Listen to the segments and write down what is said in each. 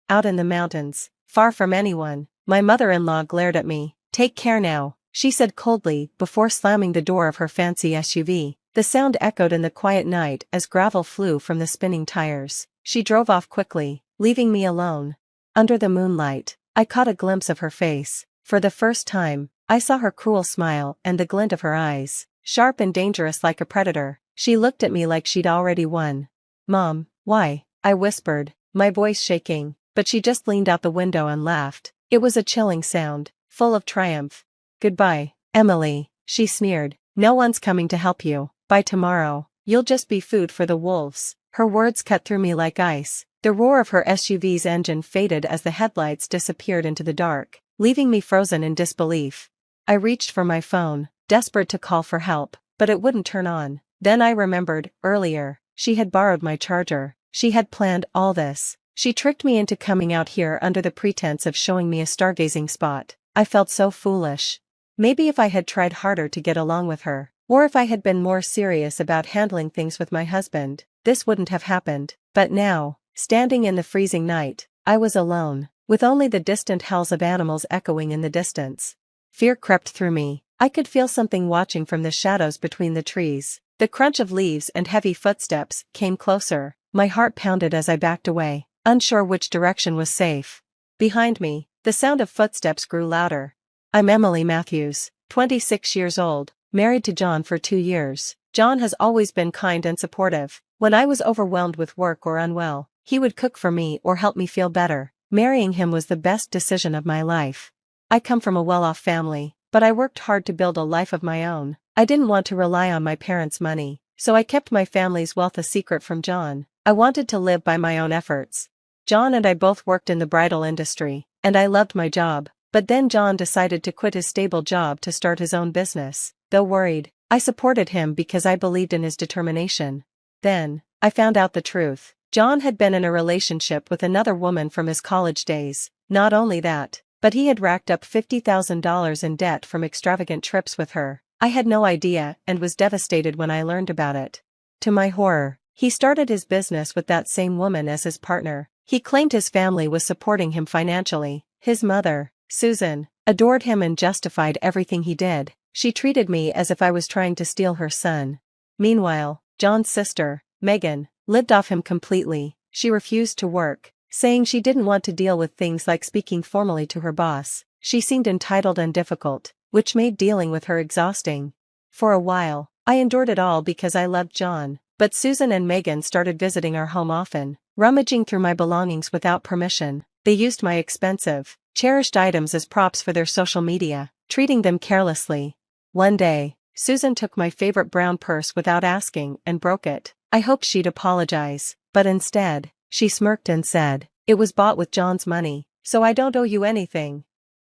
out in the mountains, far from anyone. My mother-in-law glared at me. "Take care now," she said coldly before slamming the door of her fancy SUV. The sound echoed in the quiet night as gravel flew from the spinning tires. She drove off quickly, leaving me alone. Under the moonlight, I caught a glimpse of her face. For the first time, I saw her cruel smile and the glint of her eyes, sharp and dangerous like a predator. She looked at me like she'd already won. "Mom, why?" I whispered, my voice shaking, but she just leaned out the window and laughed. It was a chilling sound, full of triumph. "Goodbye, Emily," she sneered. "No one's coming to help you. By tomorrow, you'll just be food for the wolves." Her words cut through me like ice. The roar of her SUV's engine faded as the headlights disappeared into the dark, leaving me frozen in disbelief. I reached for my phone, desperate to call for help, but it wouldn't turn on. Then I remembered, earlier, she had borrowed my charger. She had planned all this. She tricked me into coming out here under the pretense of showing me a stargazing spot. I felt so foolish. Maybe if I had tried harder to get along with her, or if I had been more serious about handling things with my husband, this wouldn't have happened. But now, standing in the freezing night, I was alone, with only the distant howls of animals echoing in the distance. Fear crept through me. I could feel something watching from the shadows between the trees. The crunch of leaves and heavy footsteps came closer. My heart pounded as I backed away, unsure which direction was safe. Behind me, the sound of footsteps grew louder. "I'm Emily Matthews, 26 years old, married to John for 2 years. John has always been kind and supportive. When I was overwhelmed with work or unwell, he would cook for me or help me feel better. Marrying him was the best decision of my life. I come from a well-off family, but I worked hard to build a life of my own. I didn't want to rely on my parents' money, so I kept my family's wealth a secret from John. I wanted to live by my own efforts. John and I both worked in the bridal industry, and I loved my job. But then John decided to quit his stable job to start his own business. Though worried, I supported him because I believed in his determination. Then, I found out the truth. John had been in a relationship with another woman from his college days. Not only that, but he had racked up $50,000 in debt from extravagant trips with her. I had no idea and was devastated when I learned about it. To my horror, he started his business with that same woman as his partner. He claimed his family was supporting him financially. His mother, Susan, adored him and justified everything he did. She treated me as if I was trying to steal her son. Meanwhile, John's sister, Megan, lived off him completely. She refused to work, saying she didn't want to deal with things like speaking formally to her boss. She seemed entitled and difficult, which made dealing with her exhausting. For a while, I endured it all because I loved John, but Susan and Megan started visiting our home often, rummaging through my belongings without permission. They used my expensive, cherished items as props for their social media, treating them carelessly. One day, Susan took my favorite brown purse without asking and broke it. I hoped she'd apologize, but instead, she smirked and said, "It was bought with John's money, so I don't owe you anything."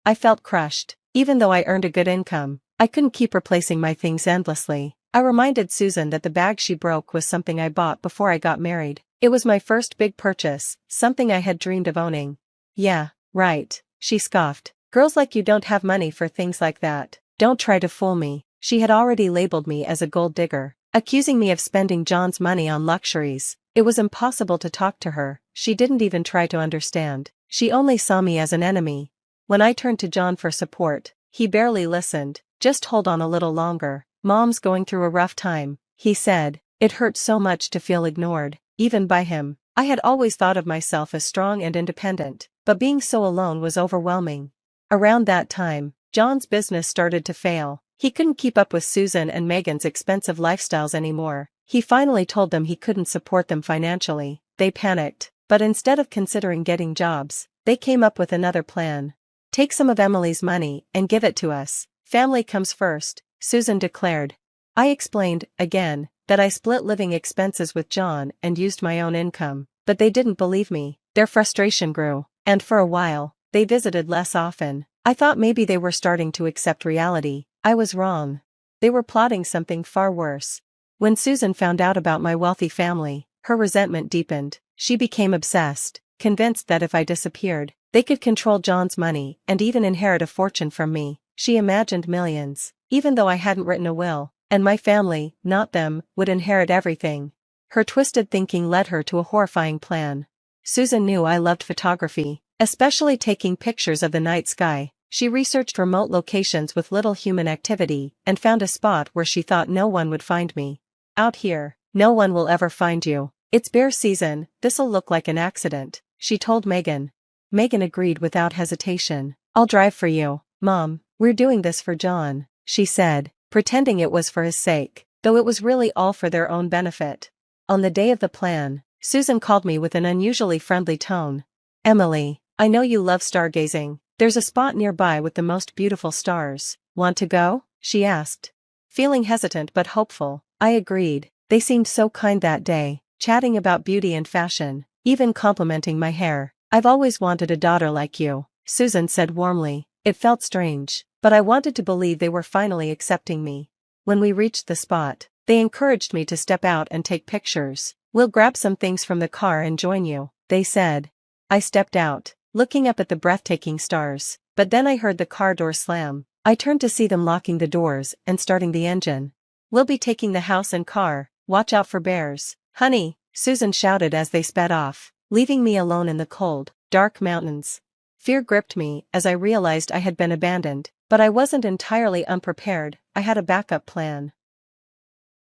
I felt crushed. Even though I earned a good income, I couldn't keep replacing my things endlessly. I reminded Susan that the bag she broke was something I bought before I got married. It was my first big purchase, something I had dreamed of owning. "Yeah, right," she scoffed. "Girls like you don't have money for things like that. Don't try to fool me." She had already labeled me as a gold digger, accusing me of spending John's money on luxuries. It was impossible to talk to her. She didn't even try to understand. She only saw me as an enemy. When I turned to John for support, he barely listened. "Just hold on a little longer. Mom's going through a rough time," he said. It hurt so much to feel ignored, even by him. I had always thought of myself as strong and independent, but being so alone was overwhelming. Around that time, John's business started to fail. He couldn't keep up with Susan and Megan's expensive lifestyles anymore. He finally told them he couldn't support them financially. They panicked, but instead of considering getting jobs, they came up with another plan. "Take some of Emily's money and give it to us. Family comes first," Susan declared. I explained, again, that I split living expenses with John and used my own income, but they didn't believe me. Their frustration grew, and for a while, they visited less often. I thought maybe they were starting to accept reality. I was wrong. They were plotting something far worse. When Susan found out about my wealthy family, her resentment deepened. She became obsessed, convinced that if I disappeared, they could control John's money and even inherit a fortune from me. She imagined millions, even though I hadn't written a will, and my family, not them, would inherit everything. Her twisted thinking led her to a horrifying plan. Susan knew I loved photography, especially taking pictures of the night sky. She researched remote locations with little human activity and found a spot where she thought no one would find me. Out here, no one will ever find you. It's bear season, this'll look like an accident, she told Megan. Megan agreed without hesitation. I'll drive for you, Mom, we're doing this for John, she said, pretending it was for his sake, though it was really all for their own benefit. On the day of the plan, Susan called me with an unusually friendly tone. Emily, I know you love stargazing. There's a spot nearby with the most beautiful stars. Want to go? She asked. Feeling hesitant but hopeful, I agreed. They seemed so kind that day, chatting about beauty and fashion, even complimenting my hair. I've always wanted a daughter like you, Susan said warmly. It felt strange, but I wanted to believe they were finally accepting me. When we reached the spot, they encouraged me to step out and take pictures. We'll grab some things from the car and join you, they said. I stepped out, looking up at the breathtaking stars, but then I heard the car door slam. I turned to see them locking the doors and starting the engine. We'll be taking the house and car, watch out for bears, honey, Susan shouted as they sped off, leaving me alone in the cold, dark mountains. Fear gripped me as I realized I had been abandoned, but I wasn't entirely unprepared. I had a backup plan.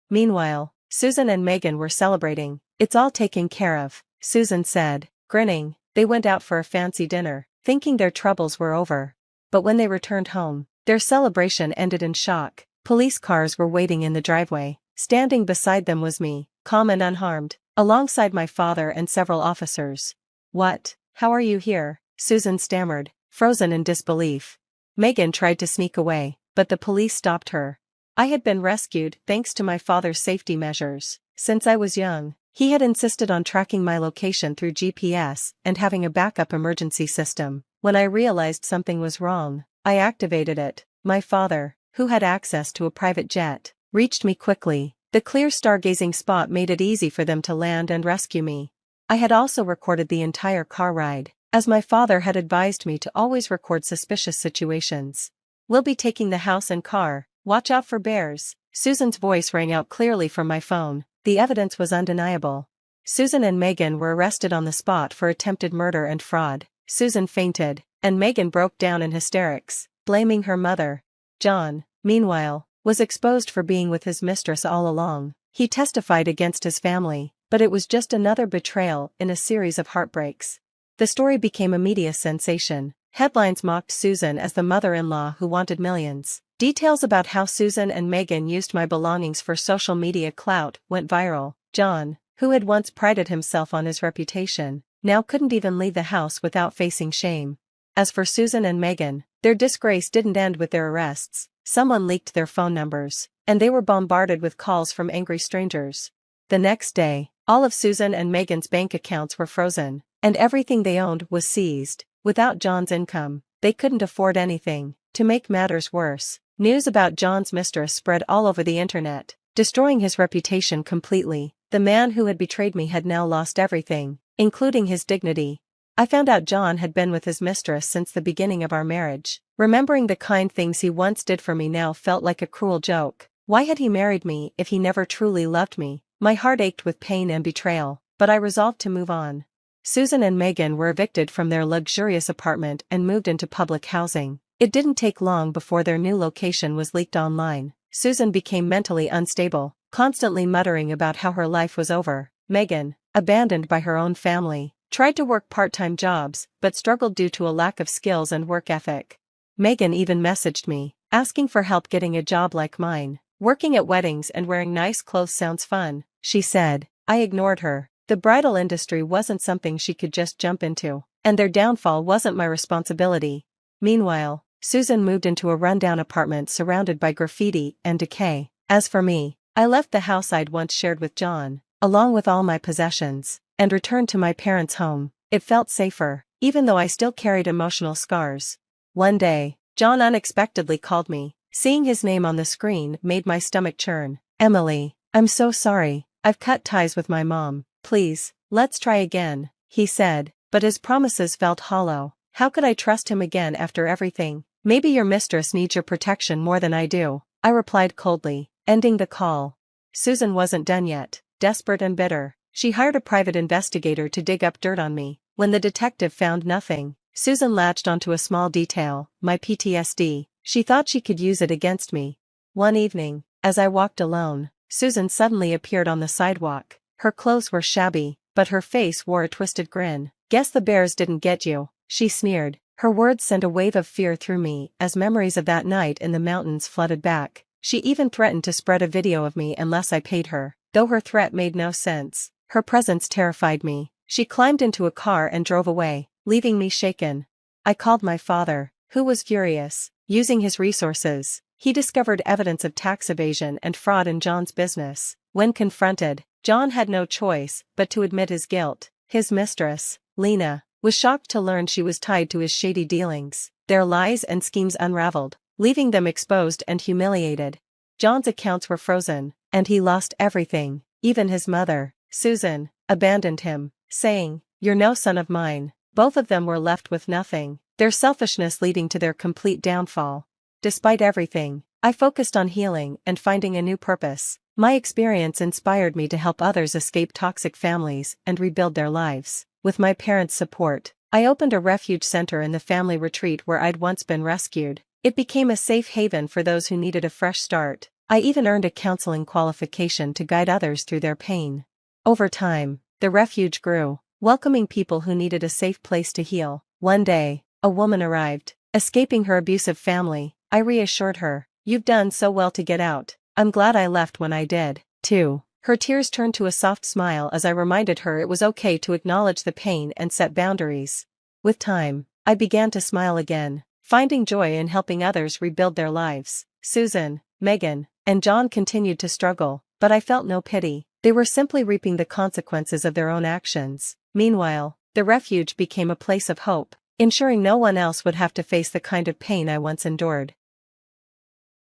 Meanwhile, Susan and Megan were celebrating. It's all taken care of, Susan said, grinning. They went out for a fancy dinner, thinking their troubles were over. But when they returned home, their celebration ended in shock. Police cars were waiting in the driveway. Standing beside them was me, calm and unharmed, alongside my father and several officers. What? How are you here? Susan stammered, frozen in disbelief. Megan tried to sneak away, but the police stopped her. I had been rescued thanks to my father's safety measures. Since I was young, he had insisted on tracking my location through GPS and having a backup emergency system. When I realized something was wrong, I activated it. My father, who had access to a private jet, reached me quickly. The clear stargazing spot made it easy for them to land and rescue me. I had also recorded the entire car ride, as my father had advised me to always record suspicious situations. We'll be taking the house and car, watch out for bears. Susan's voice rang out clearly from my phone. The evidence was undeniable. Susan and Megan were arrested on the spot for attempted murder and fraud. Susan fainted, and Megan broke down in hysterics, blaming her mother. John, meanwhile, was exposed for being with his mistress all along. He testified against his family, but it was just another betrayal in a series of heartbreaks. The story became a media sensation. Headlines mocked Susan as the mother-in-law who wanted millions. Details about how Susan and Megan used my belongings for social media clout went viral. John, who had once prided himself on his reputation, now couldn't even leave the house without facing shame. As for Susan and Megan, their disgrace didn't end with their arrests. Someone leaked their phone numbers, and they were bombarded with calls from angry strangers. The next day, all of Susan and Megan's bank accounts were frozen, and everything they owned was seized. Without John's income, they couldn't afford anything. To make matters worse, news about John's mistress spread all over the internet, destroying his reputation completely. The man who had betrayed me had now lost everything, including his dignity. I found out John had been with his mistress since the beginning of our marriage. Remembering the kind things he once did for me now felt like a cruel joke. Why had he married me if he never truly loved me? My heart ached with pain and betrayal, but I resolved to move on. Susan and Megan were evicted from their luxurious apartment and moved into public housing. It didn't take long before their new location was leaked online. Susan became mentally unstable, constantly muttering about how her life was over. Megan, abandoned by her own family, tried to work part-time jobs, but struggled due to a lack of skills and work ethic. Megan even messaged me, asking for help getting a job like mine. Working at weddings and wearing nice clothes sounds fun, she said. I ignored her. The bridal industry wasn't something she could just jump into, and their downfall wasn't my responsibility. Meanwhile, Susan moved into a rundown apartment surrounded by graffiti and decay. As for me, I left the house I'd once shared with John, along with all my possessions, and returned to my parents' home. It felt safer, even though I still carried emotional scars. One day, John unexpectedly called me. Seeing his name on the screen made my stomach churn. Emily, I'm so sorry. I've cut ties with my mom. Please, let's try again, he said, but his promises felt hollow. How could I trust him again after everything? Maybe your mistress needs your protection more than I do, I replied coldly, ending the call. Susan wasn't done yet. Desperate and bitter, She hired a private investigator to dig up dirt on me. When the detective found nothing, Susan latched onto a small detail, my PTSD. She thought she could use it against me. One evening, as I walked alone, Susan suddenly appeared on the sidewalk. Her clothes were shabby, but her face wore a twisted grin. "Guess the bears didn't get you," she sneered. Her words sent a wave of fear through me as memories of that night in the mountains flooded back. She even threatened to spread a video of me unless I paid her. Though her threat made no sense, her presence terrified me. She climbed into a car and drove away, leaving me shaken. I called my father, who was furious. Using his resources, he discovered evidence of tax evasion and fraud in John's business. When confronted, John had no choice but to admit his guilt. His mistress, Lena, was shocked to learn she was tied to his shady dealings. Their lies and schemes unraveled, leaving them exposed and humiliated. John's accounts were frozen, and he lost everything. Even his mother, Susan, abandoned him, saying, "You're no son of mine." Both of them were left with nothing, their selfishness leading to their complete downfall. Despite everything, I focused on healing and finding a new purpose. My experience inspired me to help others escape toxic families and rebuild their lives. With my parents' support, I opened a refuge center in the family retreat where I'd once been rescued. It became a safe haven for those who needed a fresh start. I even earned a counseling qualification to guide others through their pain. Over time, the refuge grew, welcoming people who needed a safe place to heal. One day, a woman arrived, escaping her abusive family. I reassured her, "You've done so well to get out. I'm glad I left when I did, too." Her tears turned to a soft smile as I reminded her it was okay to acknowledge the pain and set boundaries. With time, I began to smile again, finding joy in helping others rebuild their lives. Susan, Megan, and John continued to struggle, but I felt no pity. They were simply reaping the consequences of their own actions. Meanwhile, the refuge became a place of hope, ensuring no one else would have to face the kind of pain I once endured.